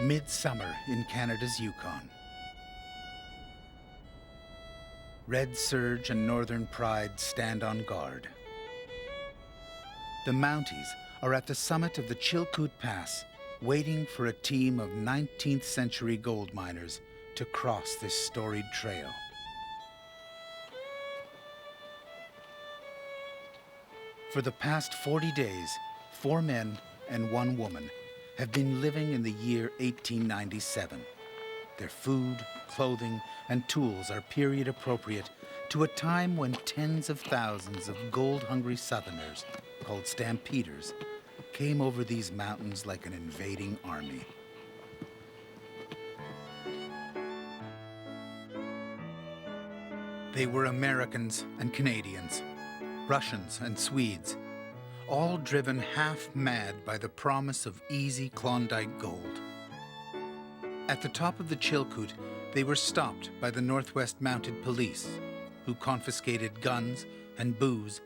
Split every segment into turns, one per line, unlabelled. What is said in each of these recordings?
Midsummer in Canada's Yukon. Red Surge and Northern Pride stand on guard. The Mounties are at the summit of the Chilkoot Pass, waiting for a team of 19th century gold miners to cross this storied trail. For the past 40 days, 4 men and 1 woman have been living in the year 1897. Their food, clothing, and tools are period appropriate to a time when tens of thousands of gold-hungry Southerners, called stampeders, came over these mountains like an invading army. They were Americans and Canadians, Russians and Swedes, all driven half mad by the promise of easy Klondike gold. At the top of the Chilkoot, they were stopped by the Northwest Mounted Police, who confiscated guns and booze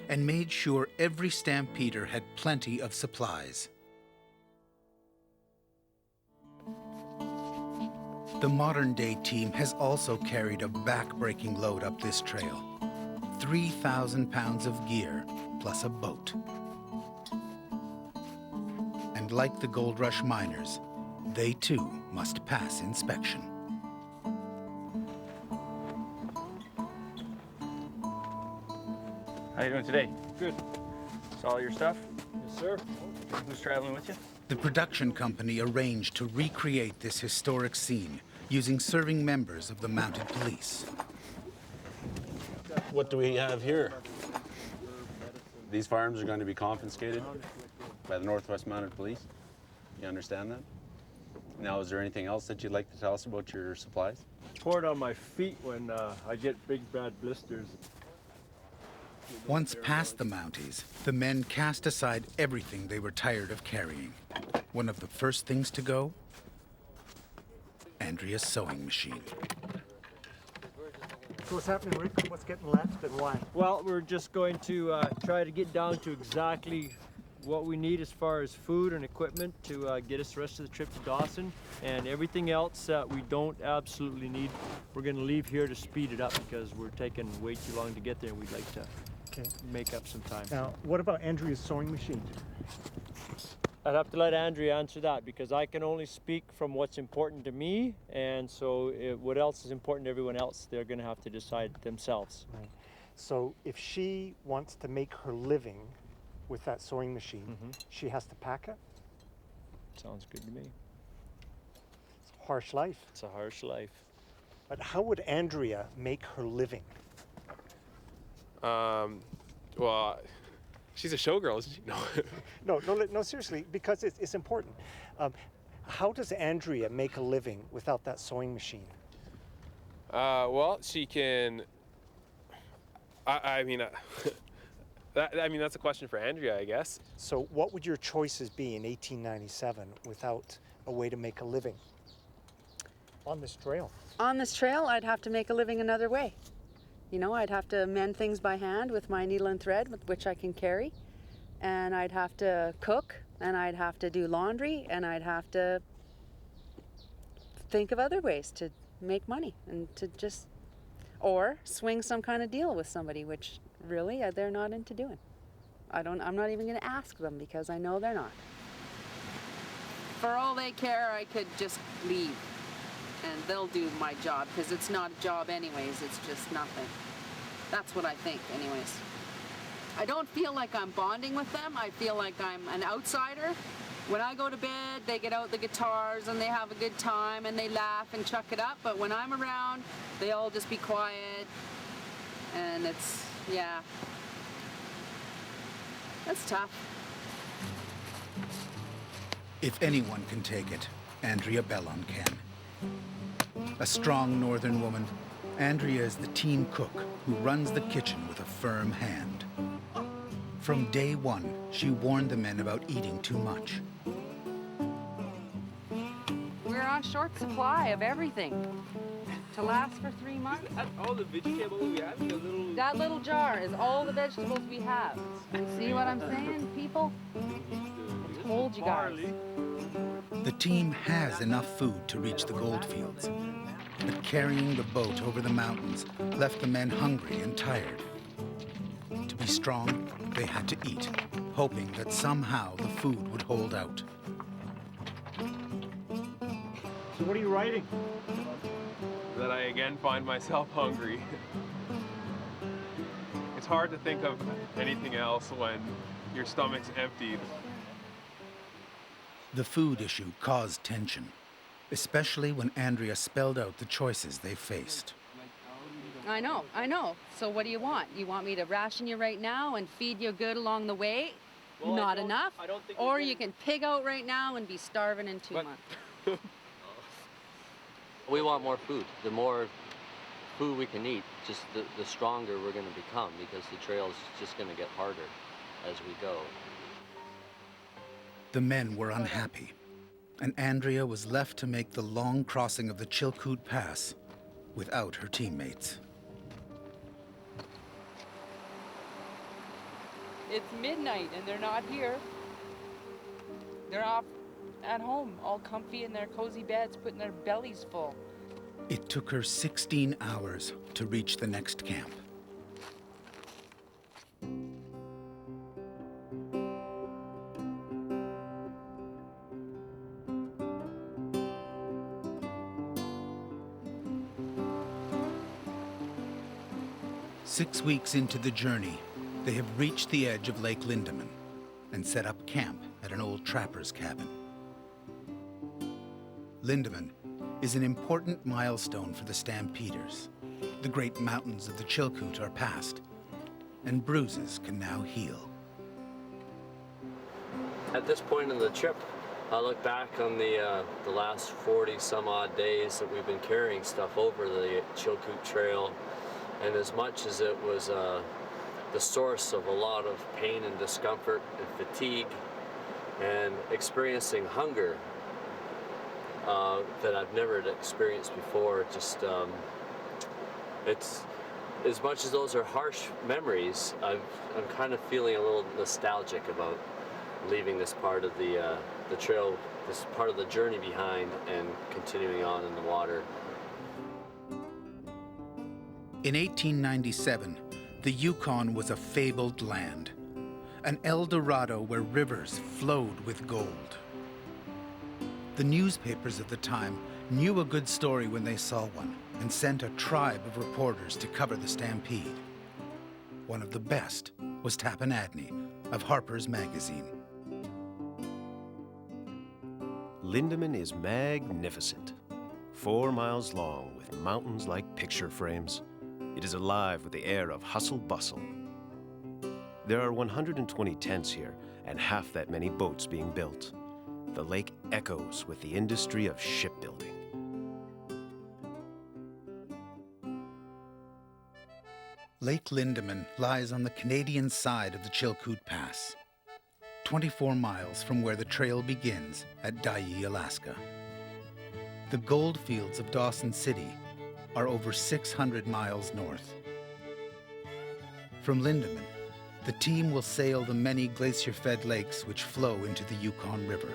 and made sure every stampeder had plenty of supplies. The modern-day team has also carried a back-breaking load up this trail. 3,000 pounds of gear, plus a boat. And like the Gold Rush miners, they too must pass inspection.
How you doing today?
Good.
Is all your stuff?
Yes, sir.
Who's traveling with you?
The production company arranged to recreate this historic scene using serving members of the mounted police.
What do we have here? These farms are going to be confiscated by the Northwest Mounted Police. You understand that? Now, is there anything else that you'd like to tell us about your supplies?
Pour it on my feet when I get big bad blisters.
Once past the Mounties, the men cast aside everything they were tired of carrying. One of the first things to go? Andrea's sewing machine.
So what's happening, Rick? What's getting left and why?
Well, we're just going to try to get down to exactly what we need as far as food and equipment to get us the rest of the trip to Dawson, and everything else that we don't absolutely need, we're going to leave here to speed it up because we're taking way too long to get there and we'd like to make up some time.
Now, what about Andrea's sewing machine?
I'd have to let Andrea answer that because I can only speak from what's important to me, and so what else is important to everyone else, they're going to have to decide themselves.
Right. So if she wants to make her living with that sewing machine, she has to pack it?
Sounds good to me.
It's a harsh life.
It's a harsh life.
But how would Andrea make her living?
Well, she's a showgirl, isn't she? No.
No, seriously, because it's important. How does Andrea make a living without that sewing machine?
Well, she can. I mean, that's a question for Andrea, I guess.
So what would your choices be in 1897 without a way to make a living on this trail?
On this trail, I'd have to make a living another way. You know, I'd have to mend things by hand with my needle and thread, with which I can carry. And I'd have to cook, and I'd have to do laundry, and I'd have to think of other ways to make money and to just, or swing some kind of deal with somebody, which really they're not into doing. I'm not even going to ask them because I know they're not. For all they care, I could just leave. And they'll do my job, because it's not a job anyways, it's just nothing. That's what I think anyways. I don't feel like I'm bonding with them, I feel like I'm an outsider. When I go to bed, they get out the guitars and they have a good time and they laugh and chuck it up, but when I'm around, they all just be quiet. And it's, yeah. That's tough.
If anyone can take it, Andrea Bellon can. A strong northern woman, Andrea is the team cook who runs the kitchen with a firm hand. From day one, she warned the men about eating too much.
We're on short supply of everything to last for 3 months.
All the vegetables we have,
That little jar is all the vegetables we have. See what I'm saying, people? told you guys.
The team has enough food to reach the gold fields, but carrying the boat over the mountains left the men hungry and tired. To be strong, they had to eat, hoping that somehow the food would hold out.
So what are you writing?
That I again find myself hungry. It's hard to think of anything else when your stomach's emptied.
The food issue caused tension, especially when Andrea spelled out the choices they faced.
I know. So what do you want? You want me to ration you right now and feed you good along the way?
Well,
Not enough?
I don't think
Or you can pig out right now and be starving in 2 months.
We want more food. The more food we can eat, just the stronger we're going to become, because the trail's just going to get harder as we go.
The men were unhappy, and Andrea was left to make the long crossing of the Chilkoot Pass without her teammates.
It's midnight and they're not here. They're off at home, all comfy in their cozy beds, putting their bellies full.
It took her 16 hours to reach the next camp. Six weeks into the journey, they have reached the edge of Lake Lindeman and set up camp at an old trapper's cabin. Lindeman is an important milestone for the Stampeders. The great mountains of the Chilkoot are past, and bruises can now heal.
At this point in the trip, I look back on the last 40 some odd days that we've been carrying stuff over the Chilkoot Trail, and as much as it was the source of a lot of pain and discomfort and fatigue and experiencing hunger that I've never experienced before, just it's, as much as those are harsh memories, I'm kind of feeling a little nostalgic about leaving this part of the trail, this part of the journey behind, and continuing on in the water.
In 1897, the Yukon was a fabled land, an El Dorado where rivers flowed with gold. The newspapers of the time knew a good story when they saw one and sent a tribe of reporters to cover the stampede. One of the best was Tappan Adney of Harper's Magazine.
Lindeman is magnificent. 4 miles long with mountains like picture frames. It is alive with the air of hustle bustle. There are 120 tents here and half that many boats being built. The lake echoes with the industry of shipbuilding.
Lake Lindeman lies on the Canadian side of the Chilkoot Pass, 24 miles from where the trail begins at Dyea, Alaska. The gold fields of Dawson City are over 600 miles north. From Lindeman, the team will sail the many glacier-fed lakes which flow into the Yukon River.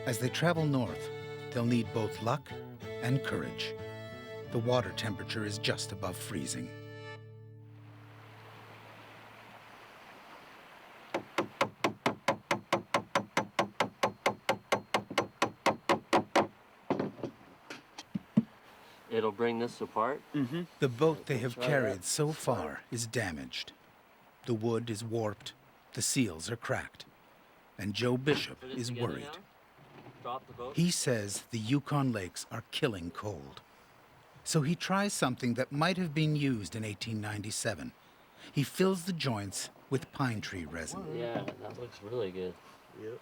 As they travel north, they'll need both luck and courage. The water temperature is just above freezing.
It'll bring this apart?
Mm-hmm. The boat they have carried so far is damaged. The wood is warped, the seals are cracked, and Joe Bishop is worried. He says the Yukon lakes are killing cold. So he tries something that might have been used in 1897. He fills the joints with pine tree resin.
Yeah, that looks really good.
Yep.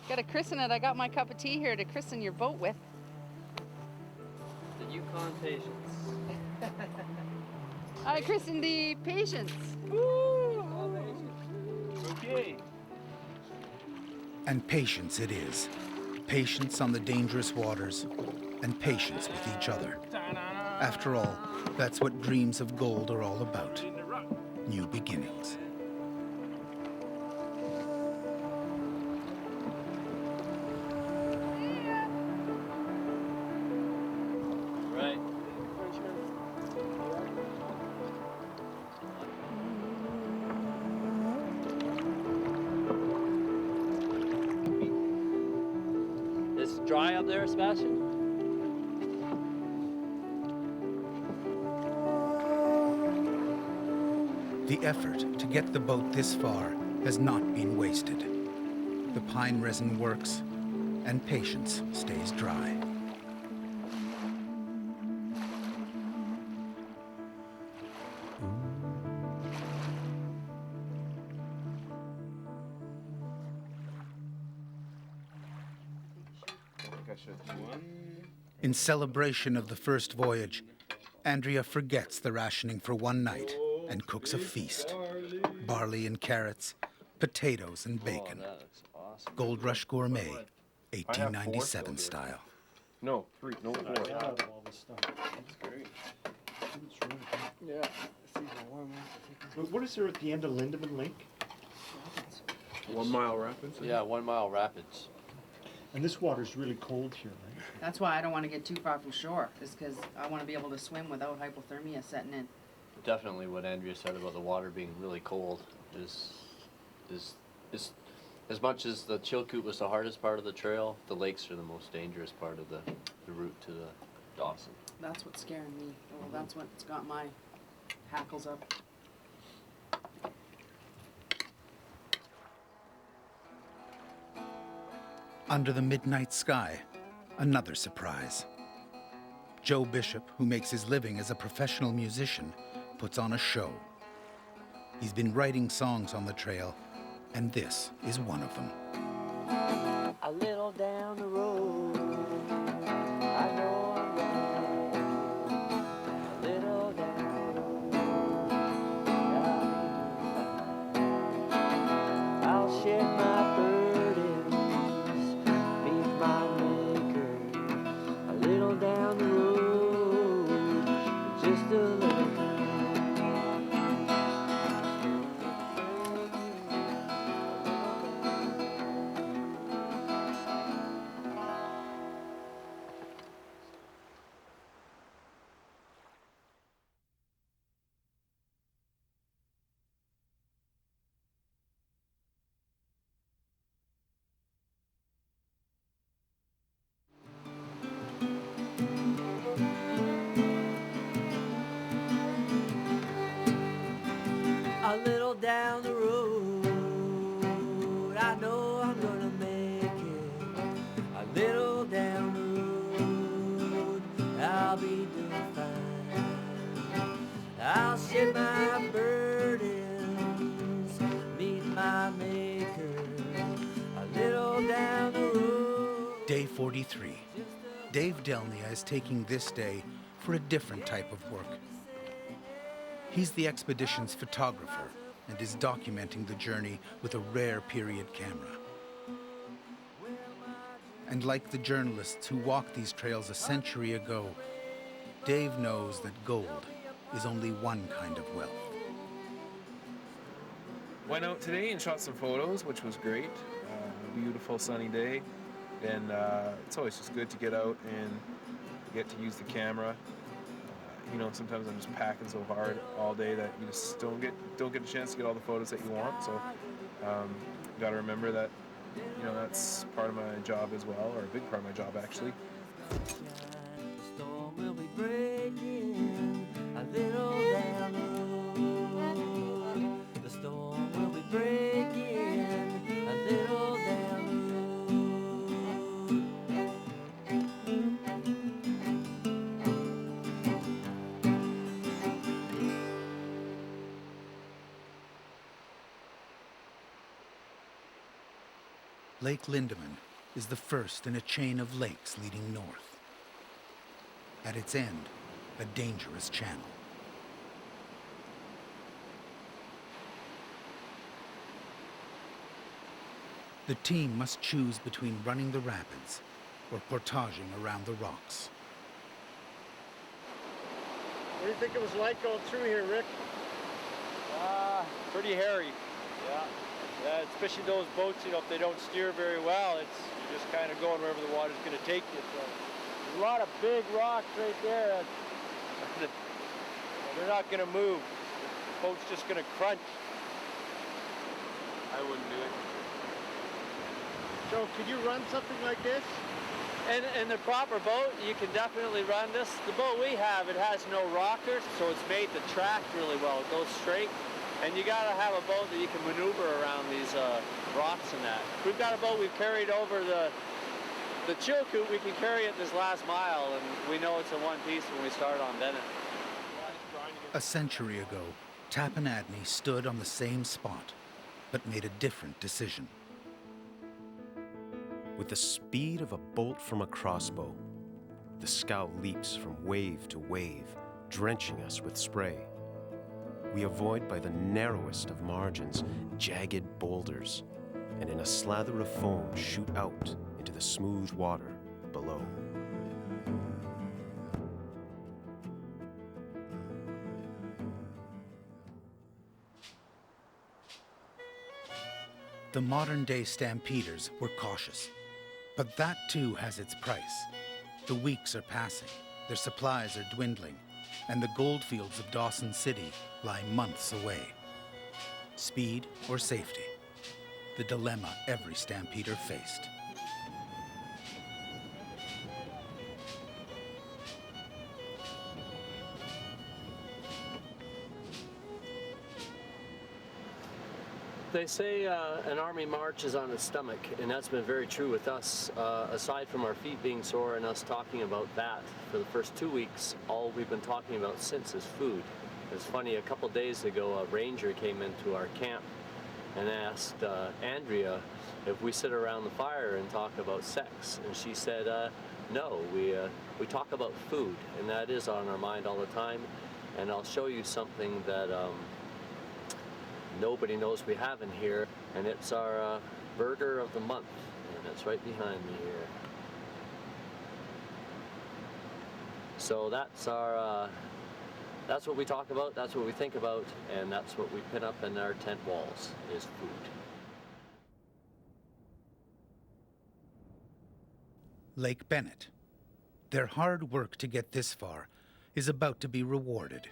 Gotta christen it. I got my cup of tea here to christen your boat with.
The Yukon Patience.
I christened the Patience.
Okay.
And patience it is. Patience on the dangerous waters, and patience with each other. After all, that's what dreams of gold are all about. New beginnings.
Right. It's dry up there, Sebastian?
The effort to get the boat this far has not been wasted. The pine resin works, and patience stays dry. In celebration of the first voyage, Andrea forgets the rationing for one night and cooks a feast. Barley and carrots, potatoes and bacon.
Oh, that looks awesome.
Gold Rush Gourmet, 1897 style.
No, 3, no 4.
All this stuff.
That's great.
Yeah.
What is there at the end of Lindeman Lake?
1 Mile Rapids.
Yeah, 1 Mile Rapids.
And this water's really cold here, right?
That's why I don't want to get too far from shore, is because I want to be able to swim without hypothermia setting in.
Definitely what Andrea said about the water being really cold is as much as the Chilkoot was the hardest part of the trail, the lakes are the most dangerous part of the route to the Dawson.
That's what's scaring me. Well, that's what's got my hackles up.
Under the midnight sky, another surprise. Joe Bishop, who makes his living as a professional musician, puts on a show. He's been writing songs on the trail, and this is one of them.
A little down the road, I know I'm going. A little down the road, I'll shed my burdens, meet my maker. A little down the road, just a little. A little down the road, I know I'm gonna make it. A little down the road, I'll be doing fine. I'll shed my burdens, meet my maker. A little down the road.
Day 43. Dave Delnia is taking this day for a different type of work. He's the expedition's photographer and is documenting the journey with a rare period camera. And like the journalists who walked these trails a century ago, Dave knows that gold is only one kind of wealth.
Went out today and shot some photos, which was great. A beautiful sunny day. And it's always just good to get out and get to use the camera. You know, sometimes I'm just packing so hard all day that you just don't get a chance to get all the photos that you want. So, got to remember that, you know, that's part of my job as well, or a big part of my job actually.
The storm will be breaking a little down the road. The storm will be breaking a little down the road.
Lake Lindeman is the first in a chain of lakes leading north. At its end, a dangerous channel. The team must choose between running the rapids or portaging around the rocks.
What do you think it was like going through here, Rick?
Pretty hairy. Yeah, especially those boats, you know, if they don't steer very well, you're just kind of going wherever the water's going to take you. So there's a lot of big rocks right there. They're not going to move. The boat's just going to crunch.
I wouldn't do it.
So could you run something like this?
In the proper boat, you can definitely run this. The boat we have, it has no rockers, so it's made to track really well. It goes straight, and you gotta have a boat that you can maneuver around these rocks and that. We've got a boat we've carried over the Chilkoot. We can carry it this last mile, and we know it's in one piece when we start on Bennett.
A century ago, Tappan Adney stood on the same spot, but made a different decision.
With the speed of a bolt from a crossbow, the scow leaps from wave to wave, drenching us with spray. We avoid by the narrowest of margins jagged boulders, and in a slather of foam shoot out into the smooth water below.
The modern-day stampeders were cautious, but that too has its price. The weeks are passing, their supplies are dwindling, and the goldfields of Dawson City lie months away. Speed or safety? The dilemma every stampeder faced.
They say an army marches on its stomach, and that's been very true with us. Aside from our feet being sore and us talking about that for the first 2 weeks, all we've been talking about since is food. It's funny, a couple days ago, a ranger came into our camp and asked Andrea if we sit around the fire and talk about sex, and she said, no, we talk about food, and that is on our mind all the time. And I'll show you something that nobody knows we have in here, and it's our burger of the month, and it's right behind me here. So that's our that's what we talk about, that's what we think about, and that's what we pin up in our tent walls, is food.
Lake Bennett. Their hard work to get this far is about to be rewarded.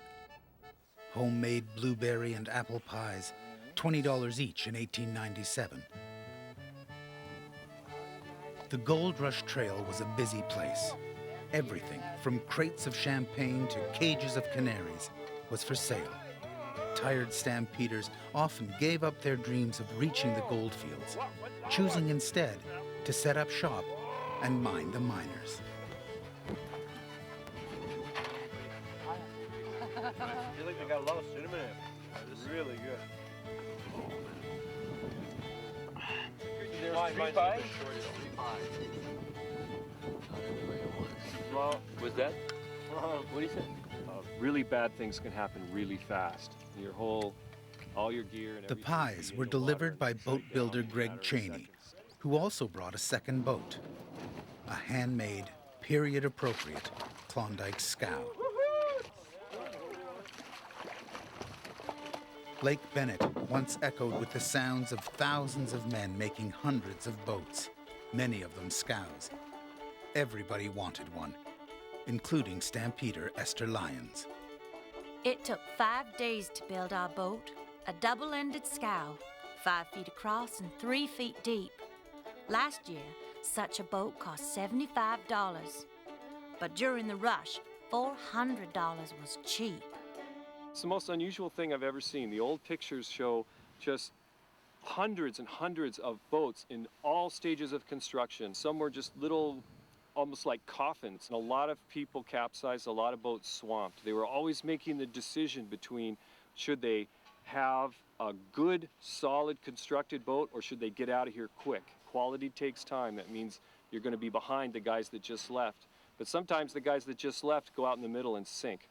Homemade blueberry and apple pies, $20 each in 1897. The Gold Rush Trail was a busy place. Everything from crates of champagne to cages of canaries was for sale. Tired stampeders often gave up their dreams of reaching the goldfields, choosing instead to set up shop and mind the miners.
I feel like they got a lot of cinnamon in it. It's really good. There's 3 pies? 3 pies. Well,
Was that? What do you say?
Really bad things can happen really fast. All your gear and
The pies were delivered by boat builder Greg Cheney, who also brought a second boat, a handmade, period-appropriate Klondike scow. Lake Bennett once echoed with the sounds of thousands of men making hundreds of boats, many of them scows. Everybody wanted one, including stampeder Esther Lyons.
It took 5 days to build our boat, a double-ended scow, 5 feet across and 3 feet deep. Last year, such a boat cost $75, but during the rush, $400 was cheap.
It's the most unusual thing I've ever seen. The old pictures show just hundreds and hundreds of boats in all stages of construction. Some were just little, almost like coffins. And a lot of people capsized, a lot of boats swamped. They were always making the decision between should they have a good, solid, constructed boat or should they get out of here quick. Quality takes time. That means you're going to be behind the guys that just left. But sometimes the guys that just left go out in the middle and sink.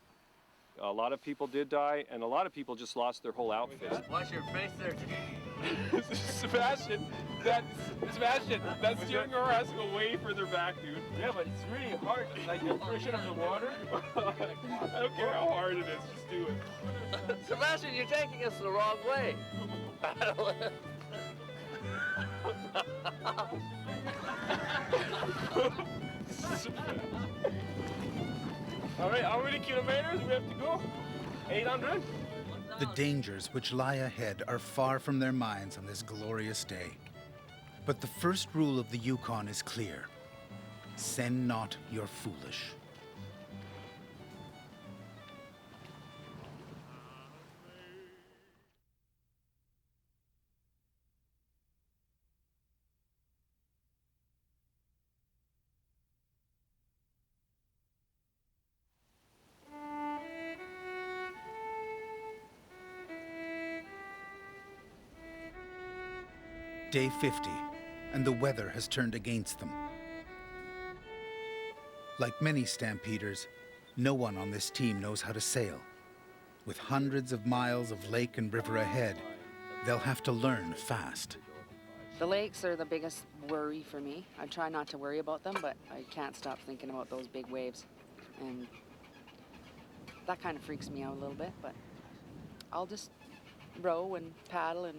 A lot of people did die, and a lot of people just lost their whole outfit.
Watch your face there.
Sebastian, that steering oar has to go way further back, dude.
Yeah, but it's really hard. Like the friction of the water.
I don't care how hard it is, just do it.
Sebastian, you're taking us the wrong way.
All right, how many kilometers we have to go? 800?
The dangers which lie ahead are far from their minds on this glorious day. But the first rule of the Yukon is clear. Send not your foolish. Day 50, and the weather has turned against them. Like many stampeders, no one on this team knows how to sail. With hundreds of miles of lake and river ahead, they'll have to learn fast.
The lakes are the biggest worry for me. I try not to worry about them, but I can't stop thinking about those big waves. And that kind of freaks me out a little bit, but I'll just row and paddle and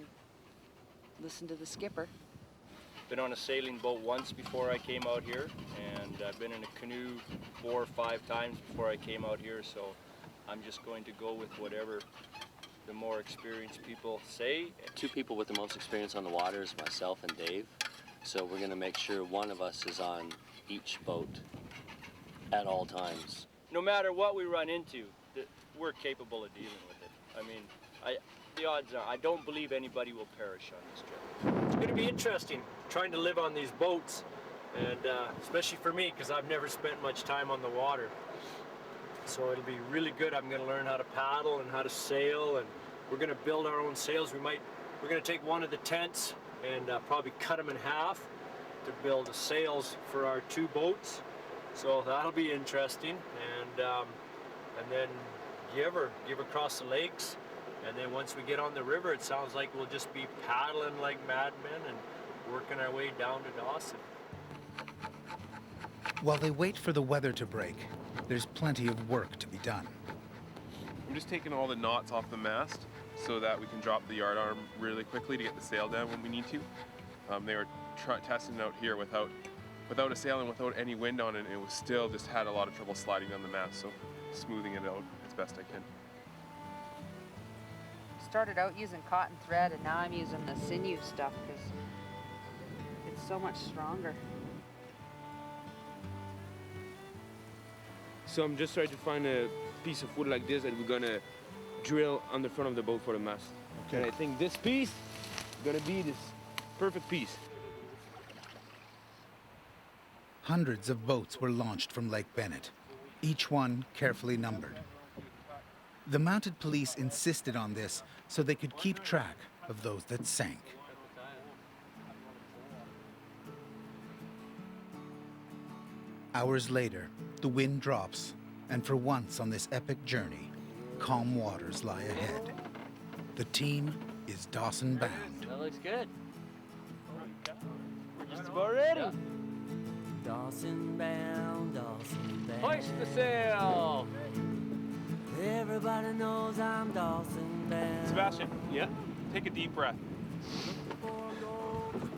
listen to the skipper.
Been on a sailing boat once before I came out here, and I've been in a canoe 4 or 5 times before I came out here, so I'm just going to go with whatever the more experienced people say.
2 people with the most experience on the water is myself and Dave, so we're going to make sure one of us is on each boat at all times.
No matter what we run into, we're capable of dealing with it. I mean, the odds are, I don't believe anybody will perish on this trip.
It's going to be interesting trying to live on these boats, and especially for me, because I've never spent much time on the water. So it'll be really good. I'm going to learn how to paddle and how to sail, and we're going to build our own sails. We're going to take one of the tents and probably cut them in half to build the sails for our 2 boats. So that'll be interesting, and then give across the lakes. And then once we get on the river, it sounds like we'll just be paddling like madmen and working our way down to Dawson.
While they wait for the weather to break, there's plenty of work to be done.
I'm just taking all the knots off the mast so that we can drop the yard arm really quickly to get the sail down when we need to. They were testing it out here without a sail and without any wind on it, and it was still just had a lot of trouble sliding down the mast, so smoothing it out as best I can.
Started out using cotton thread, and now I'm using the sinew stuff because it's so much stronger.
So I'm just trying to find a piece of wood like this that we're gonna drill on the front of the boat for the mast. Okay. And I think this piece is gonna be this perfect piece.
Hundreds of boats were launched from Lake Bennett, each one carefully numbered. The mounted police insisted on this so they could keep track of those that sank. Hours later, the wind drops, and for once on this epic journey, calm waters lie ahead. The team is Dawson bound.
That looks good.
We're just about ready.
Yeah.
Dawson bound, Dawson bound.
Hoist the sail.
Everybody knows I'm Dawson bound.
Sebastian, yeah? Take a deep breath.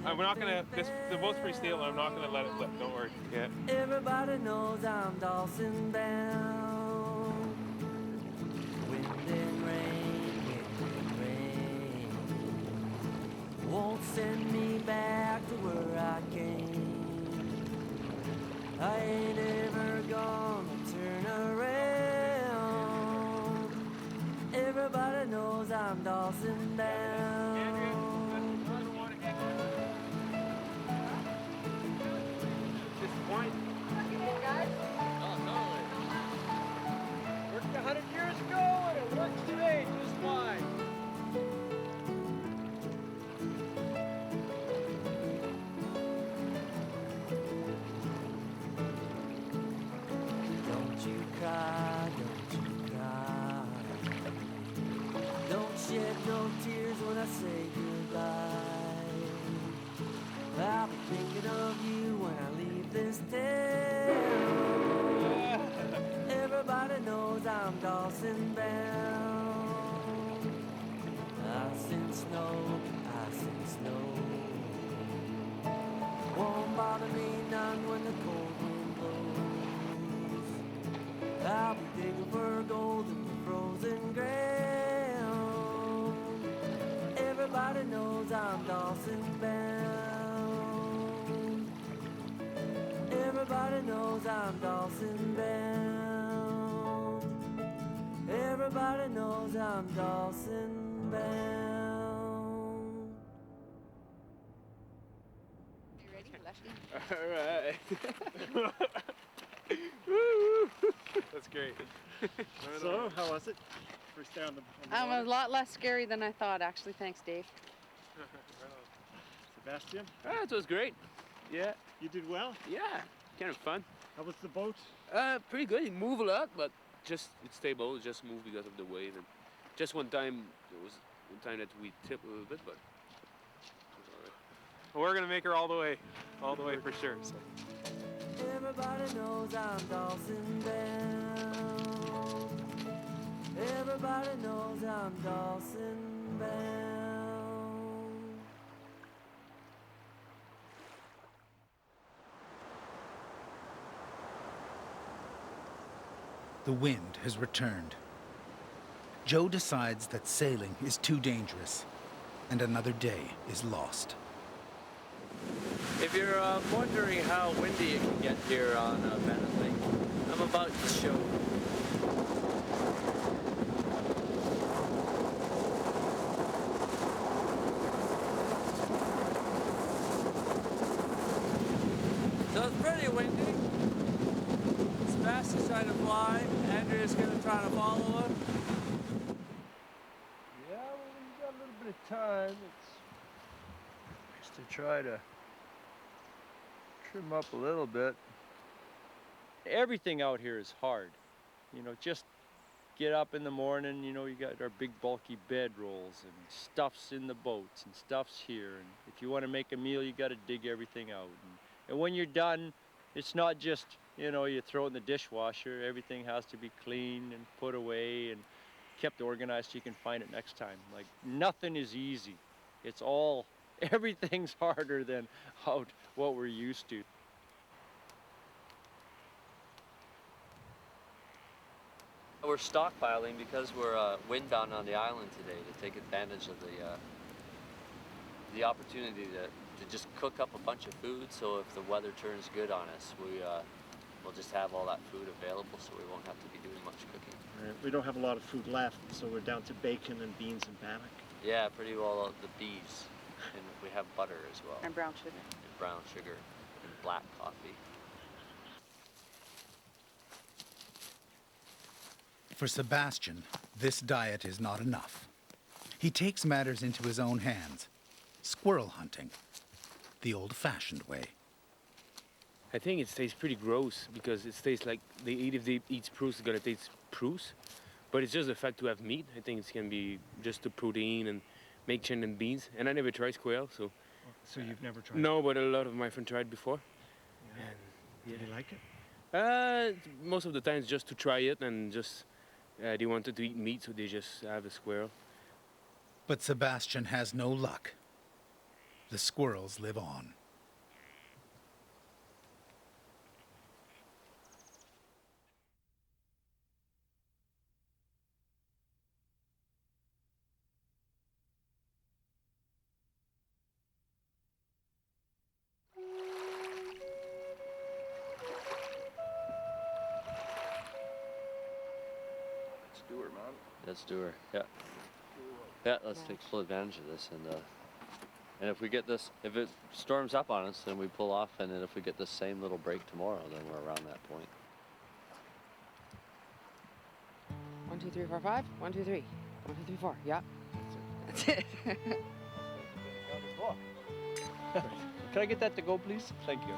We're not gonna, the boat's pretty stable, I'm not gonna let it flip, don't worry. Yeah.
Everybody knows I'm Dawson bound. Wind and rain, won't send me back to where I came. I ain't ever gonna turn around. Everybody knows I'm Dawson bound.
Worked 100 years ago, and it works today just fine.
Don't you cry, don't you cry. no tears when I say goodbye. I'll be thinking of you when I leave this town. Everybody knows I'm Dawson bound. Ice and snow, ice and snow. Won't bother me none when the cold wind blows. I'll be digging for gold in the frozen ground. Everybody knows I'm Dawson bound. Everybody knows I'm Dawson bound. Everybody knows I'm Dawson bound.
You ready, Lefty?
All right. Woo! That's great.
So, how was it? First day on the
A
water?
lot less scary than I thought, actually. Thanks, Dave.
Sebastian,
It was great. Yeah,
you did well.
yeah, kind of fun.
How was the boat?
Pretty good. It moved a lot, but just it's stable. It just moved because of the wave. And just one time, there was one time that we tipped a little bit, but it was all right.
We're gonna make her all the way for sure. So.
Everybody knows I'm Dawson bound. Everybody knows I'm Dawson bound.
The wind has returned. Joe decides that sailing is too dangerous, and another day is lost.
If you're wondering how windy it can get here on Bennett Lake, I'm about to show you. So it's pretty windy. Sebastian's trying to fly. Andrea's going to try to follow him.
Yeah, well, when you got a little bit of time, it's to try to trim up a little bit. Everything out here is hard. You know, just get up in the morning, you know, you got our big bulky bedrolls and stuff's in the boats and stuff's here. And if you want to make a meal, you got to dig everything out. And when you're done, it's not just, you know, you throw it in the dishwasher. Everything has to be cleaned and put away and kept organized so you can find it next time. Like, nothing is easy. It's all, everything's harder than what we're used to.
We're stockpiling because we're windbound on the island today to take advantage of the opportunity to just cook up a bunch of food. So if the weather turns good on us, we'll just have all that food available, so we won't have to be doing much cooking.
Right. We don't have a lot of food left, so we're down to bacon and beans and bannock.
Yeah, pretty well the bees, and we have butter as well.
And brown sugar.
And brown sugar and black coffee.
For Sebastian, this diet is not enough. He takes matters into his own hands. Squirrel hunting, the old-fashioned way.
I think it tastes pretty gross because it tastes like if they eat spruce, it's gonna taste spruce. But it's just the fact to have meat. I think it's gonna be just the protein and make chicken and beans. And I never tried squirrel, so.
So you've never tried?
No, but a lot of my friends tried before.
Yeah.
And, yeah.
Do you like it?
Most of the time it's just to try it and just they wanted to eat meat, so they just have a squirrel.
But Sebastian has no luck. The squirrels live on.
Let's do her. Yeah. Yeah, let's take full advantage of this, and if we get this, if it storms up on us, then we pull off, and then if we get the same little break tomorrow, then we're around that point.
1, 2, 3, 4, 5. 1, 2, 3. 1, 2, 3, 4. Yeah. That's it.
Can I get that to go, please? Thank you.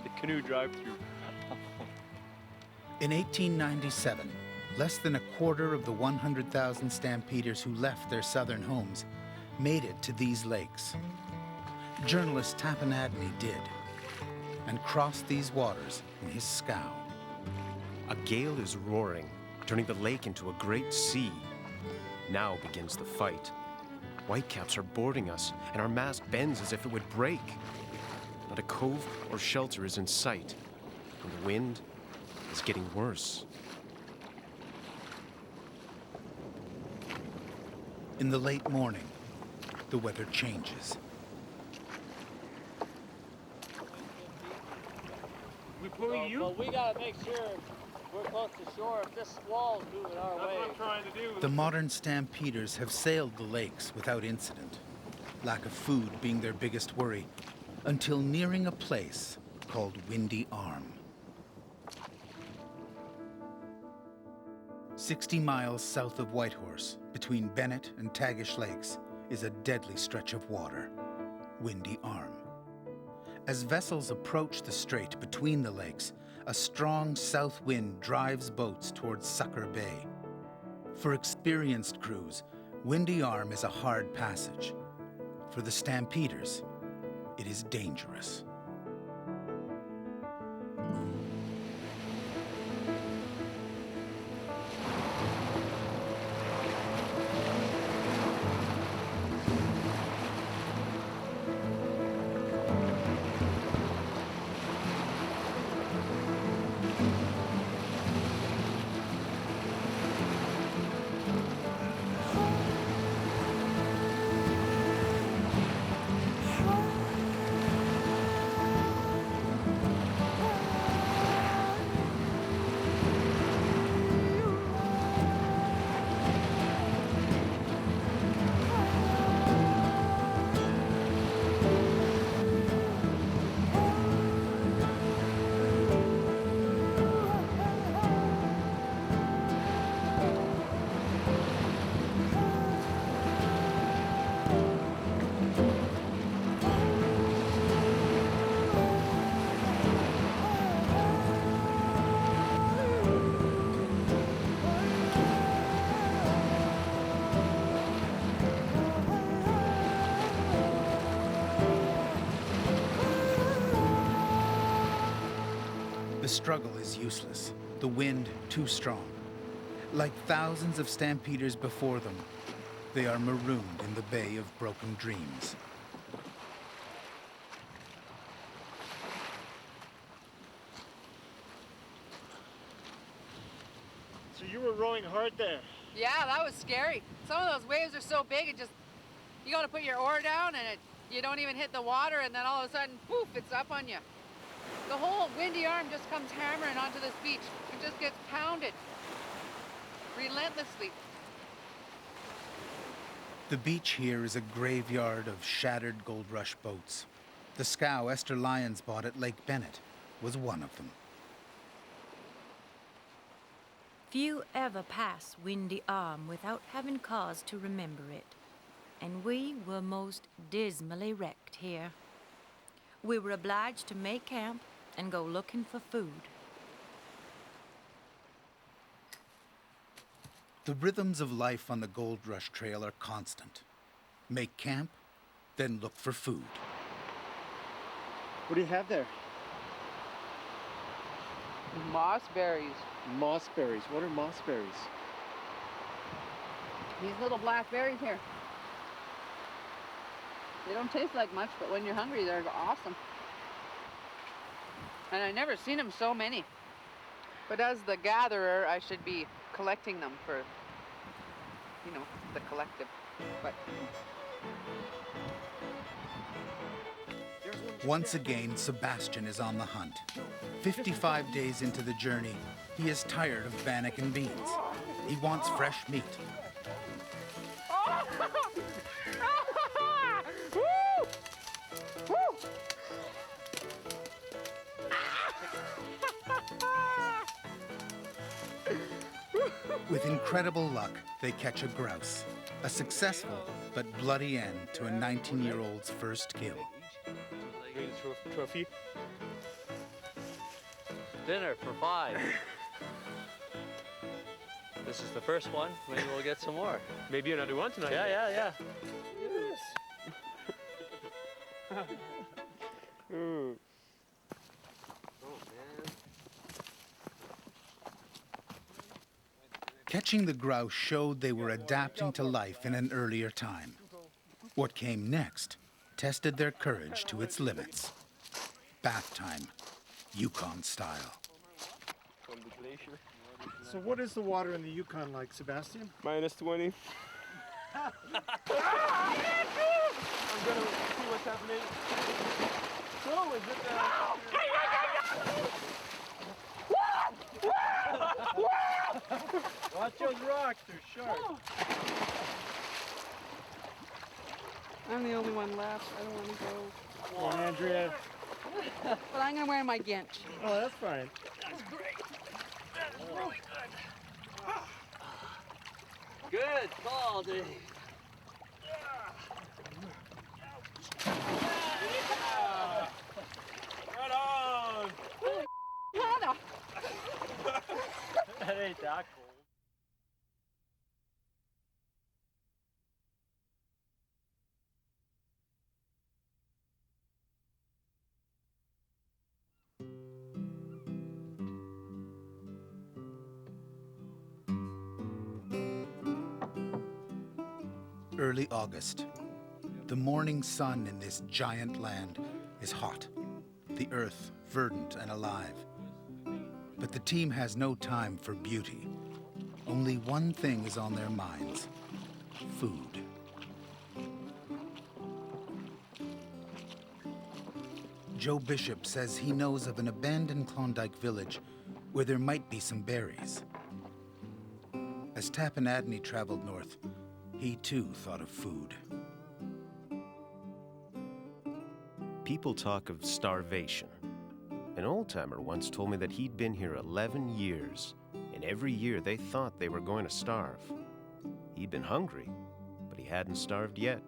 The canoe drive-through.
In 1897, less than a quarter of the 100,000 stampeders who left their southern homes made it to these lakes. Journalist Tappan Adney did, and crossed these waters in his scow.
A gale is roaring, turning the lake into a great sea. Now begins the fight. Whitecaps are boarding us, and our mast bends as if it would break. Not a cove or shelter is in sight, and the wind is getting worse.
In the late morning, the weather changes.
Well, we gotta make sure we're close to shore if this squall's moving our way.
That's what I'm trying to do.
The modern stampeders have sailed the lakes without incident, lack of food being their biggest worry, until nearing a place called Windy Arm. 60 miles south of Whitehorse, between Bennett and Tagish Lakes, is a deadly stretch of water, Windy Arm. As vessels approach the strait between the lakes, a strong south wind drives boats towards Sucker Bay. For experienced crews, Windy Arm is a hard passage. For the stampeders, it is dangerous. The struggle is useless, the wind too strong. Like thousands of stampeders before them, they are marooned in the Bay of Broken Dreams.
So you were rowing hard there.
Yeah, that was scary. Some of those waves are so big, you gotta put your oar down and you don't even hit the water, and then all of a sudden, poof, it's up on you. The whole Windy Arm just comes hammering onto this beach. It just gets pounded relentlessly.
The beach here is a graveyard of shattered gold rush boats. The scow Esther Lyons bought at Lake Bennett was one of them.
Few ever pass Windy Arm without having cause to remember it, and we were most dismally wrecked here. We were obliged to make camp and go looking for food.
The rhythms of life on the Gold Rush Trail are constant. Make camp, then look for food.
What do you have there?
Mossberries.
Mossberries. What are mossberries?
These little black berries here. They don't taste like much, but when you're hungry, they're awesome. And I've never seen them so many. But as the gatherer, I should be collecting them for, the collective. But
once again, Sebastian is on the hunt. 55 days into the journey, he is tired of bannock and beans. He wants fresh meat. With incredible luck, they catch a grouse, a successful but bloody end to a 19-year-old's first kill.
Trophy.
Dinner for 5. This is the first one. Maybe we'll get some more.
Maybe another one tonight.
Yeah.
Ooh.
Catching the grouse showed they were adapting to life in an earlier time. What came next tested their courage to its limits. Bath time, Yukon style.
From the glacier.
So what is the water in the Yukon like, Sebastian?
-20. I'm gonna see what's happening. So is it
Watch those rocks, they're sharp.
I'm the only one left. I don't want to go.
Come on, Andrea.
But I'm going to wear my ginch.
Oh, that's fine.
That's great. That's really good. Good call, Dave.
Right on!
Hannah!
That ain't that cold.
Early August. The morning sun in this giant land is hot, the earth verdant and alive. But the team has no time for beauty. Only one thing is on their minds: food. Joe Bishop says he knows of an abandoned Klondike village where there might be some berries. As Tappanadney traveled north, he too thought of food.
People talk of starvation. An old-timer once told me that he'd been here 11 years, and every year they thought they were going to starve. He'd been hungry, but he hadn't starved yet.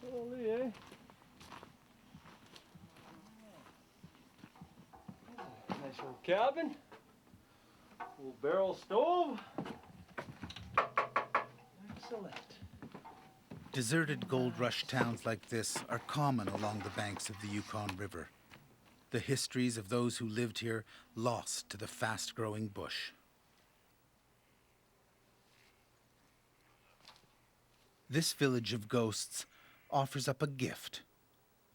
Holy, eh? Nice little cabin. Little barrel stove. Excellent.
Deserted gold rush towns like this are common along the banks of the Yukon River. The histories of those who lived here lost to the fast-growing bush. This village of ghosts offers up a gift,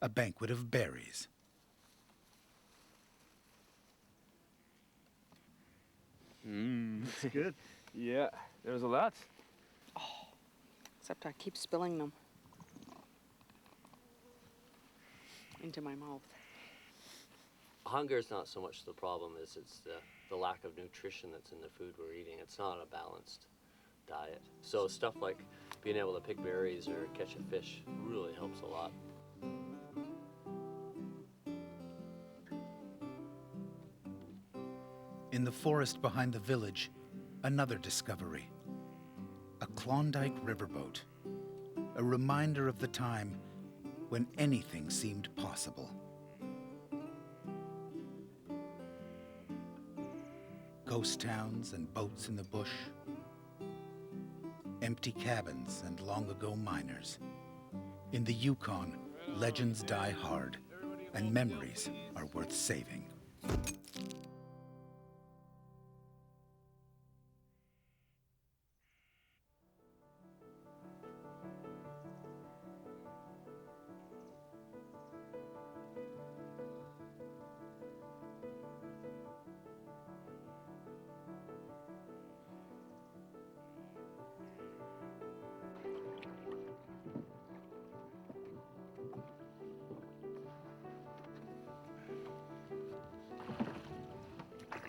a banquet of berries.
It's good.
Yeah, there's a lot.
Except I keep spilling them into my mouth.
Hunger is not so much the problem as it's the lack of nutrition that's in the food we're eating. It's not a balanced diet. So stuff like being able to pick berries or catch a fish really helps a lot.
In the forest behind the village, another discovery. A Klondike riverboat, a reminder of the time when anything seemed possible. Ghost towns and boats in the bush, empty cabins and long-ago miners. In the Yukon, legends die hard, and memories are worth saving.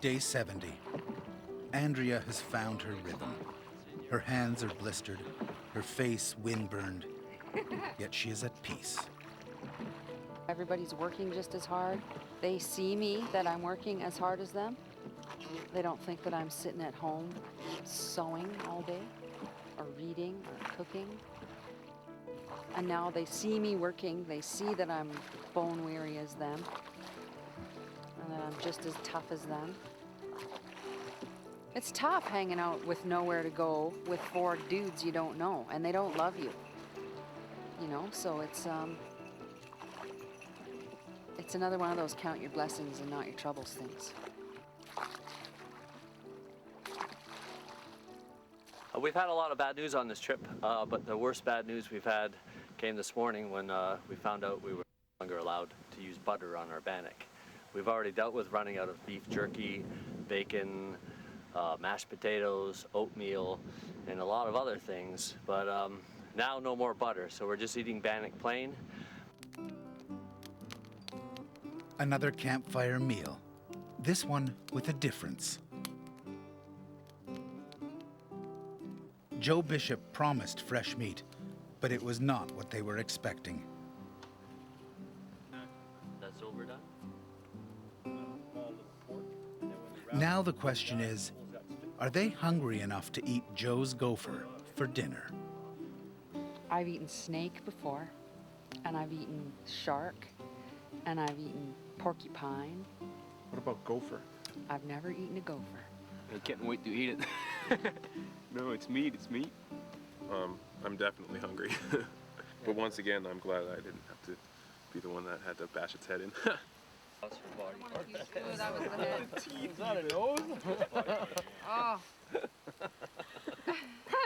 Day 70. Andrea has found her rhythm. Her hands are blistered, her face wind-burned, yet she is at peace.
Everybody's working just as hard. They see me that I'm working as hard as them. They don't think that I'm sitting at home sewing all day or reading or cooking. And now they see me working. They see that I'm bone weary as them. that I'm just as tough as them. It's tough hanging out with nowhere to go with 4 dudes you don't know, and they don't love you. You know, so it's another one of those count your blessings and not your troubles things.
We've had a lot of bad news on this trip, but the worst bad news we've had came this morning when we found out we were no longer allowed to use butter on our bannock. We've already dealt with running out of beef jerky, bacon, mashed potatoes, oatmeal, and a lot of other things, but now no more butter, so we're just eating bannock plain.
Another campfire meal, this one with a difference. Joe Bishop promised fresh meat, but it was not what they were expecting.
That's overdone.
Now the question is, are they hungry enough to eat Joe's gopher for dinner?
I've eaten snake before, and I've eaten shark, and I've eaten porcupine.
What about gopher?
I've never eaten a gopher.
I can't wait to eat it.
No, it's meat, it's meat. I'm definitely hungry. But once again, I'm glad I didn't have to be the one that had to bash its head in.
That was the head.
Is that a nose?
Oh.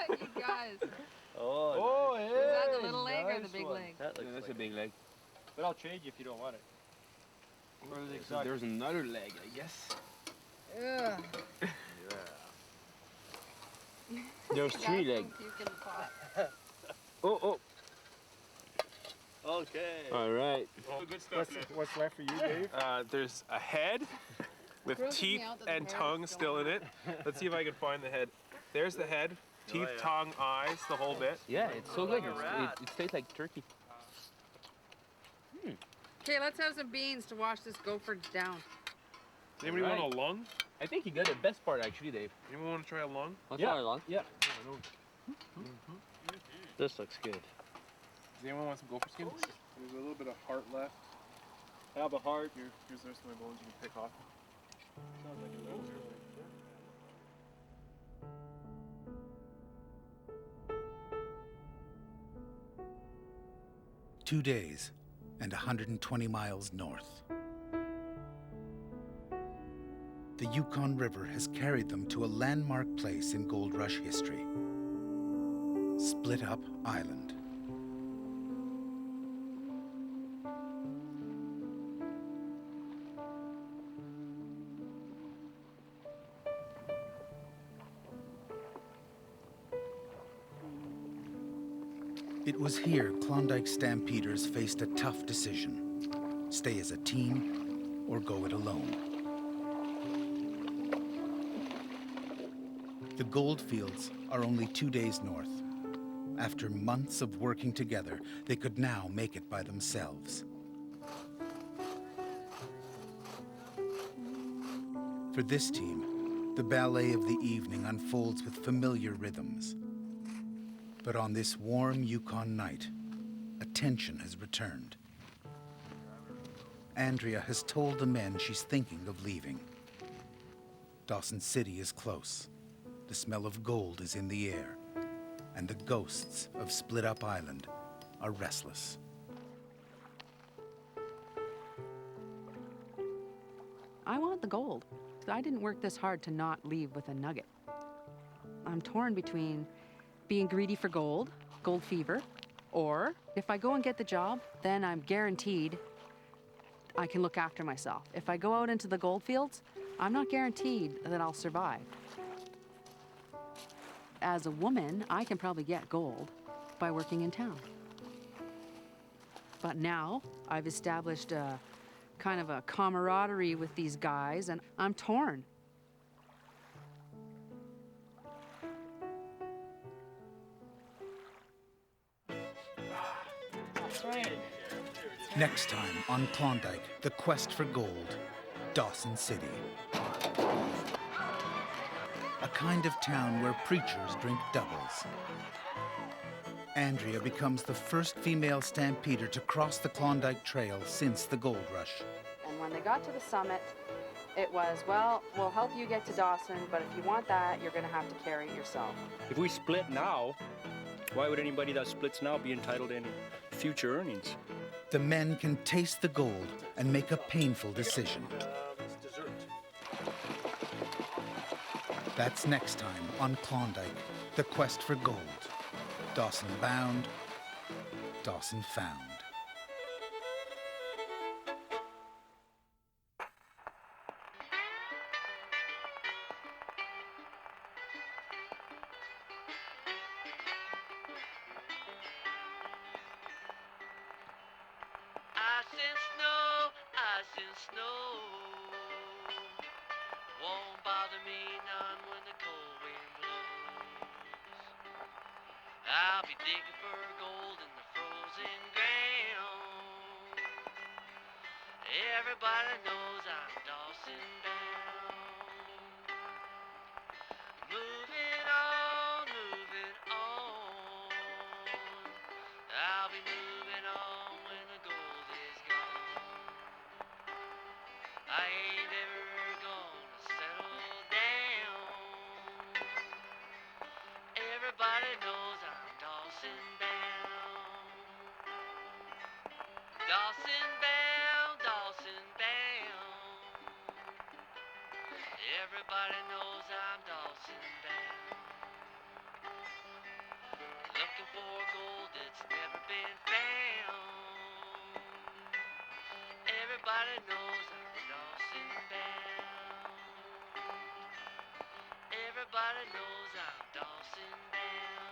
You guys.
Oh, yeah.
Is that the little leg or the big leg?
That's a big leg.
But I'll trade you if you don't want it.
There's another leg, I guess.
Ugh.
There's 3 legs. Oh.
Okay.
All right.
What's left for you, Dave? There's a head with teeth and tongue still in it. Let's see if I can find the head. There's the head. Teeth, tongue, eyes, the whole bit.
Yeah, it's so good. It tastes like turkey.
Okay, let's have some beans to wash this gopher down.
Does anybody want a lung?
I think you got the best part, actually, Dave.
Anyone want to try a lung?
Let's try a lung.
Yeah. This looks good.
Does anyone want some gopher skin? There's a little bit of heart left.
I have a heart.
Here's the rest of my bones you can pick off.
Sounds like a nose.
2 days and 120 miles north. The Yukon River has carried them to a landmark place in Gold Rush history, Split Up Island. It was here Klondike Stampeders faced a tough decision: stay as a team or go it alone. The goldfields are only 2 days north. After months of working together, they could now make it by themselves. For this team, the ballet of the evening unfolds with familiar rhythms. But on this warm Yukon night, a tension has returned. Andrea has told the men she's thinking of leaving. Dawson City is close. The smell of gold is in the air, and the ghosts of Split Up Island are restless.
I want the gold. I didn't work this hard to not leave with a nugget. I'm torn between being greedy for gold, gold fever, or if I go and get the job, then I'm guaranteed I can look after myself. If I go out into the gold fields, I'm not guaranteed that I'll survive. As a woman, I can probably get gold by working in town. But now I've established a kind of a camaraderie with these guys, and I'm torn.
That's right.
Next time on Klondike, the quest for gold, Dawson City. A kind of town where preachers drink doubles. Andrea becomes the first female stampeder to cross the Klondike Trail since the gold rush.
And when they got to the summit, It was, well, we'll help you get to Dawson, but if you want that, you're going to have to carry it yourself.
If we split now, why would anybody that splits now be entitled to any future earnings?
The men can taste the gold and make a painful decision. That's next time on Klondike, the quest for gold. Dawson bound, Dawson found.
Ice and snow won't bother me none when the cold wind blows. I'll be digging for gold in the frozen ground. Everybody knows I'm Dawson bound. Moving on, moving on. I'll be moving on when the gold is gone. I ain't ever gonna settle down. Everybody knows I'm Dawson bound. Dawson bound, Dawson bound. Everybody knows I'm Dawson bound. Looking for gold that's never been found. Everybody knows I'm Dawson bound. Everybody knows I'm Dawson bound.